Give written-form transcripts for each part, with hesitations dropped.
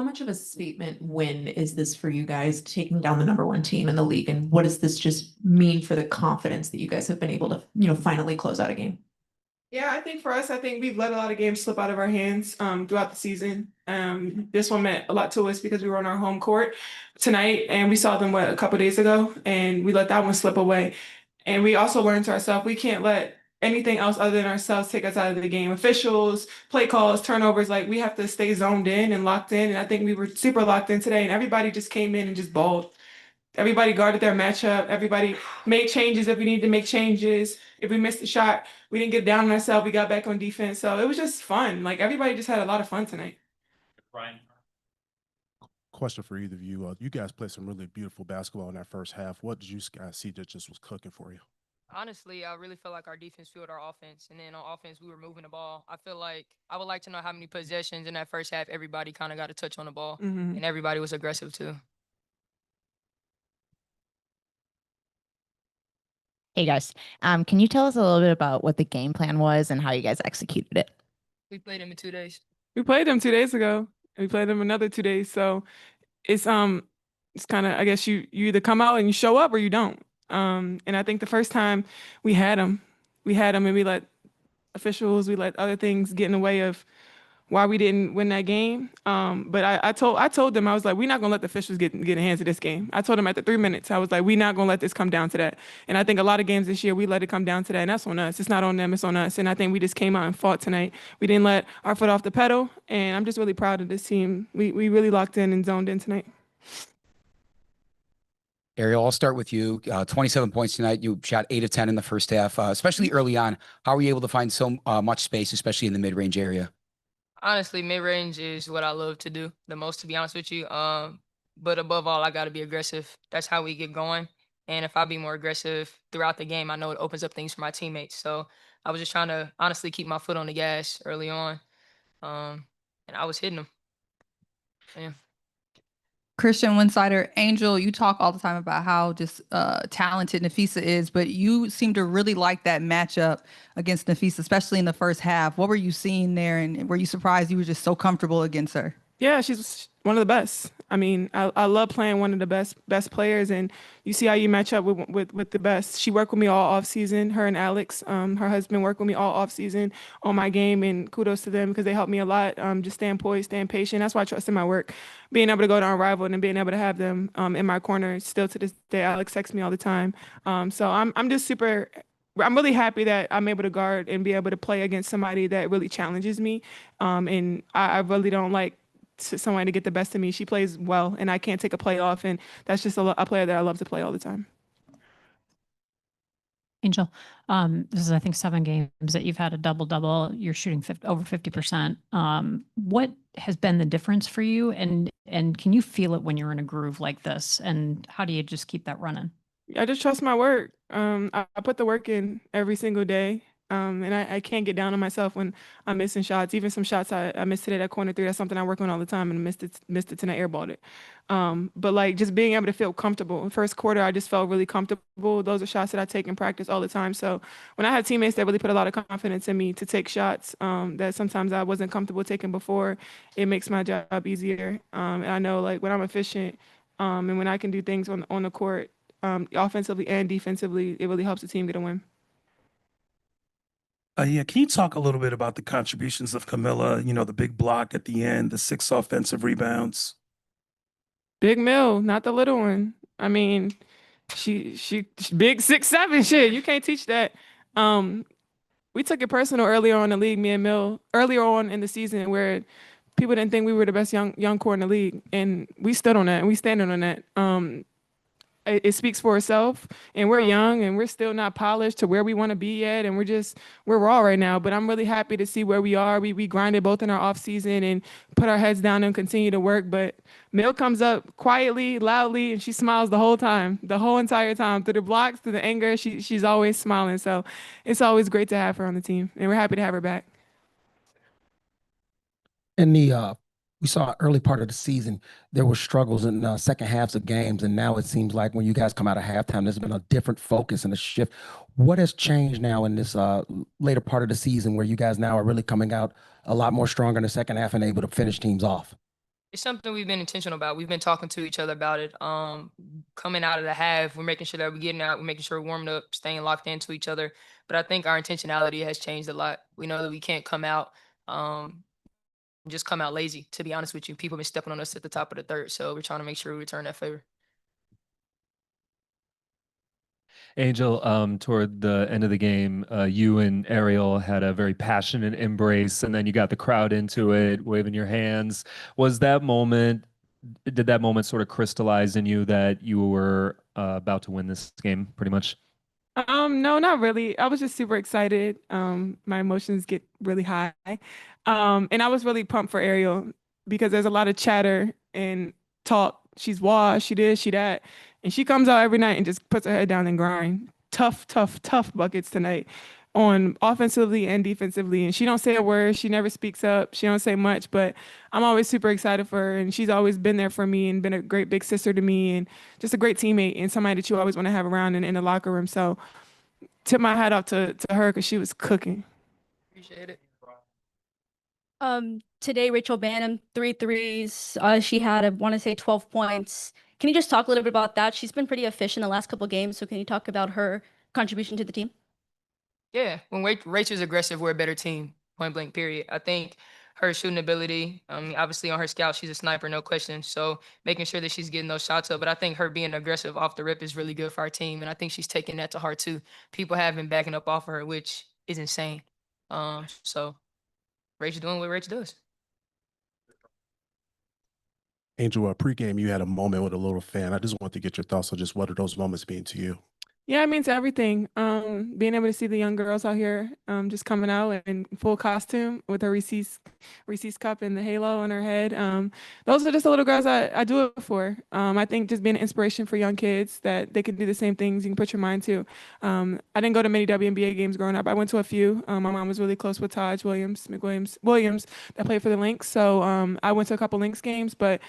much of a statement win is this for you guys taking down the #1 team in the league? And what does this just mean for the confidence that you guys have been able to, finally close out a game? Yeah, I think for us, I think we've let a lot of games slip out of our hands throughout the season. This one meant a lot to us because we were on our home court tonight and we saw them a couple days ago, and we let that one slip away. And we also learned to ourselves we can't let anything else other than ourselves take us out of the game. Officials, play calls, turnovers, like we have to stay zoned in and locked in. And I think we were super locked in today, and everybody just came in and just balled. Everybody guarded their matchup. Everybody made changes if we needed to make changes. If we missed a shot, we didn't get down on ourselves. We got back on defense. So it was just fun. Like everybody just had a lot of fun tonight. Brian. Question for either of you. You guys played some really beautiful basketball in that first half. What did you guys see that just was cooking for you? Honestly, I really feel like our defense fueled our offense. And then on offense, we were moving the ball. I feel like I would like to know how many possessions in that first half everybody kind of got a touch on the ball. And everybody was aggressive too. Hey guys, can you tell us a little bit about what the game plan was and how you guys executed it? We played them in 2 days. We played them 2 days ago. We played them another 2 days. So it's kind of, I guess you either come out and you show up or you don't. And I think the first time we had them and we let officials, we let other things get in the way of why we didn't win that game. But I told them, I was like, we're not gonna let the officials get a hands of this game. I told them at the 3 minutes, I was like, we're not gonna let this come down to that. And I think a lot of games this year, we let it come down to that, and that's on us. It's not on them, it's on us. And I think we just came out and fought tonight. We didn't let our foot off the pedal, and I'm just really proud of this team. We really locked in and zoned in tonight. Ariel, I'll start with you. 27 points tonight. You shot 8 of 10 in the first half, especially early on. How were you able to find so much space, especially in the mid-range area? Honestly, mid-range is what I love to do the most, to be honest with you. But above all, I got to be aggressive. That's how we get going. And if I be more aggressive throughout the game, I know it opens up things for my teammates. So I was just trying to honestly keep my foot on the gas early on. And I was hitting them. Yeah. Christian Winsider, Angel, you talk all the time about how just talented Nafisa is, but you seem to really like that matchup against Nafisa, especially in the first half. What were you seeing there, and were you surprised you were just so comfortable against her? Yeah, she's one of the best. I mean, I love playing one of the best players, and you see how you match up with the best. She worked with me all off season. Her and Alex, her husband, worked with me all off season on my game, and kudos to them because they helped me a lot. Just staying poised, staying patient. That's why I trust in my work. Being able to go to Unrivaled and being able to have them in my corner still to this day. Alex texts me all the time. So I'm just super. I'm really happy that I'm able to guard and be able to play against somebody that really challenges me. And I really don't like someone to get the best of me. She plays well, and I can't take a play off, and that's just a player that I love to play all the time. Angel, this is, I think, 7 games that you've had a double-double. You're shooting over 50%. What has been the difference for you, and can you feel it when you're in a groove like this, and how do you just keep that running? I just trust my work. I put the work in every single day. And I can't get down on myself when I'm missing shots. Even some shots I missed today, that corner 3, that's something I work on all the time, and missed it tonight, airballed it. But like just being able to feel comfortable. In first quarter, I just felt really comfortable. Those are shots that I take in practice all the time. So when I have teammates that really put a lot of confidence in me to take shots that sometimes I wasn't comfortable taking before, it makes my job easier. And I know like when I'm efficient and when I can do things on the court, offensively and defensively, it really helps the team get a win. Yeah, can you talk a little bit about the contributions of Camilla, the big block at the end, the 6 offensive rebounds? Big Mill, not the little one. I mean, she big 6'7" shit. You can't teach that. We took it personal earlier on in the league, me and Mill, earlier on in the season where people didn't think we were the best young core in the league. And we stood on that and we standing on that. It speaks for itself, and we're young and we're still not polished to where we want to be yet, and we're raw right now. But I'm really happy to see where we are. We grinded both in our off season and put our heads down and continue to work. But Mill comes up quietly, loudly, and she smiles the whole time, the whole entire time, through the blocks, through the anger. She's always smiling. So it's always great to have her on the team, and we're happy to have her back. In the we saw early part of the season, there were struggles in second halves of games, and now it seems like when you guys come out of halftime, there's been a different focus and a shift. What has changed now in this later part of the season where you guys now are really coming out a lot more stronger in the second half and able to finish teams off? It's something we've been intentional about. We've been talking to each other about it. Coming out of the half, we're making sure that we're getting out, we're making sure we're warming up, staying locked into each other. But I think our intentionality has changed a lot. We know that we can't come out, just come out lazy, to be honest with you. People have been stepping on us at the top of the third. So we're trying to make sure we return that favor. Angel, toward the end of the game, you and Ariel had a very passionate embrace, and then you got the crowd into it, waving your hands. Was that moment, did that moment sort of crystallize in you that you were about to win this game, pretty much? No, not really. I was just super excited. My emotions get really high. And I was really pumped for Ariel because there's a lot of chatter and talk. She's washed, she this, she that. And she comes out every night and just puts her head down and grind. Tough, tough, tough buckets tonight on offensively and defensively. And she don't say a word. She never speaks up. She don't say much, but I'm always super excited for her. And she's always been there for me and been a great big sister to me and just a great teammate and somebody that you always want to have around in the locker room. So tip my hat off to her because she was cooking. Appreciate it. Today, Rachel Banham, 3 threes. She had, I want to say, 12 points. Can you just talk a little bit about that? She's been pretty efficient the last couple of games. So can you talk about her contribution to the team? Yeah, when Rachel's aggressive, we're a better team, point blank, period. I think her shooting ability, obviously on her scout, she's a sniper, no question. So making sure that she's getting those shots up. But I think her being aggressive off the rip is really good for our team. And I think she's taking that to heart too. People have been backing up off of her, which is insane. So Rachel doing what Rachel does. Angel, pregame, you had a moment with a little fan. I just want to get your thoughts on just what are those moments mean to you? Yeah, it means everything. Being able to see the young girls out here, just coming out in full costume with her Reese's cup and the halo on her head. Those are just the little girls I do it for. I think just being an inspiration for young kids that they can do the same things you can put your mind to. I didn't go to many WNBA games growing up. I went to a few. My mom was really close with Taj Williams that played for the Lynx. So I went to a couple Lynx games, but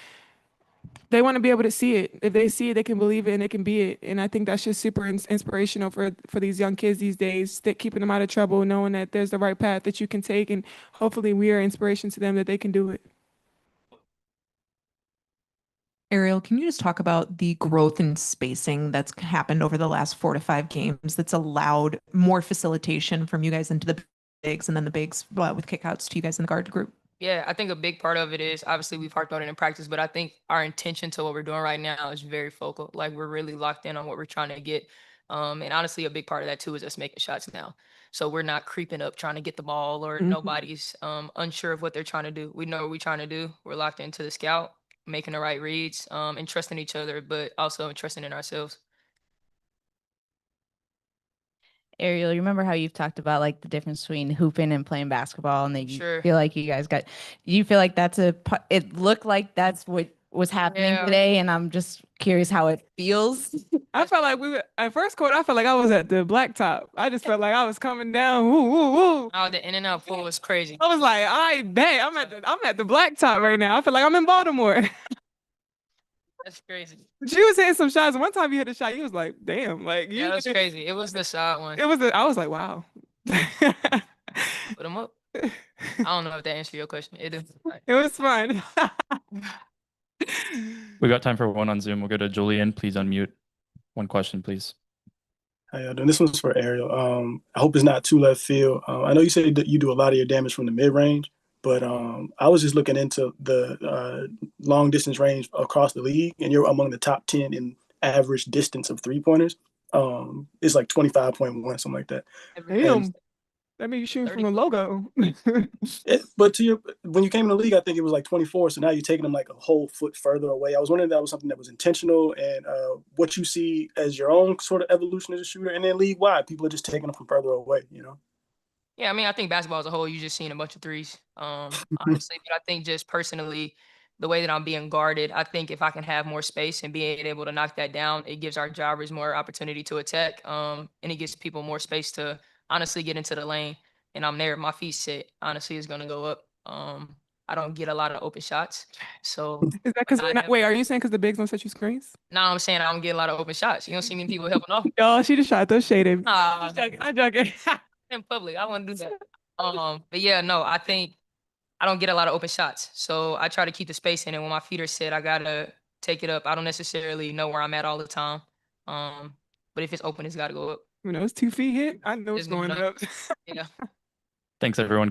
they want to be able to see it. If they see it, they can believe it and they can be it. And I think that's just super inspirational for these young kids these days, that keeping them out of trouble, knowing that there's the right path that you can take. And hopefully we are inspiration to them that they can do it. Ariel, can you just talk about the growth in spacing that's happened over the last 4 to 5 games that's allowed more facilitation from you guys into the bigs and then the bigs with kickouts to you guys in the guard group? Yeah, I think a big part of it is obviously we've harped on it in practice, but I think our intention to what we're doing right now is very focal. Like we're really locked in on what we're trying to get. And honestly, a big part of that too is us making shots now. So we're not creeping up trying to get the ball or nobody's unsure of what they're trying to do. We know what we're trying to do. We're locked into the scout, making the right reads, and trusting each other, but also trusting in ourselves. Ariel, you remember how you've talked about like the difference between hooping and playing basketball, and that you Sure. feel like you guys got, you feel like that's it looked like that's what was happening Yeah. today, and I'm just curious how it feels. I felt like we were at first quarter. I felt like I was at the blacktop. I just felt like I was coming down. Woo, woo, woo. Oh, the in and out pool was crazy. I was like, I bet I'm at the blacktop right now. I feel like I'm in Baltimore. That's crazy. She was hitting some shots. One time you hit a shot, you was like, damn, like Yeah, that's crazy. It was the shot one. I was like, wow. Put them up. I don't know if that answered your question. It is. It was fun. We got time for one on Zoom. We'll go to Julian. Please unmute. One question, please. How y'all doing? This one's for Ariel. I hope it's not too left field. I know you say that you do a lot of your damage from the mid range, but I was just looking into the long distance range across the league, and you're among the top 10 in average distance of 3-pointers. It's like 25.1, something like that. Damn. That means you're shooting from a logo. But when you came in the league, I think it was like 24. So now you're taking them like a whole foot further away. I was wondering if that was something that was intentional, and what you see as your own sort of evolution as a shooter, and then league wide, people are just taking them from further away, you know? Yeah, I mean, I think basketball as a whole, you just seeing a bunch of threes, honestly. But I think just personally, the way that I'm being guarded, I think if I can have more space and being able to knock that down, it gives our jobbers more opportunity to attack, and it gives people more space to honestly get into the lane. And I'm there, my feet set, honestly, is going to go up. I don't get a lot of open shots. So is that because wait, are you saying because the bigs don't set you screens? No, I'm saying I don't get a lot of open shots. You don't see many people helping off. Yo, she just tried to shade him. Nah, I'm joking. in public, I wouldn't do that. But yeah, no, I think I don't get a lot of open shots. So I try to keep the space in, and when my feet are set, I gotta take it up. I don't necessarily know where I'm at all the time. But if it's open, it's gotta go up. When those 2 feet hit, I know it's It's going going up. up. Yeah. Thanks, everyone.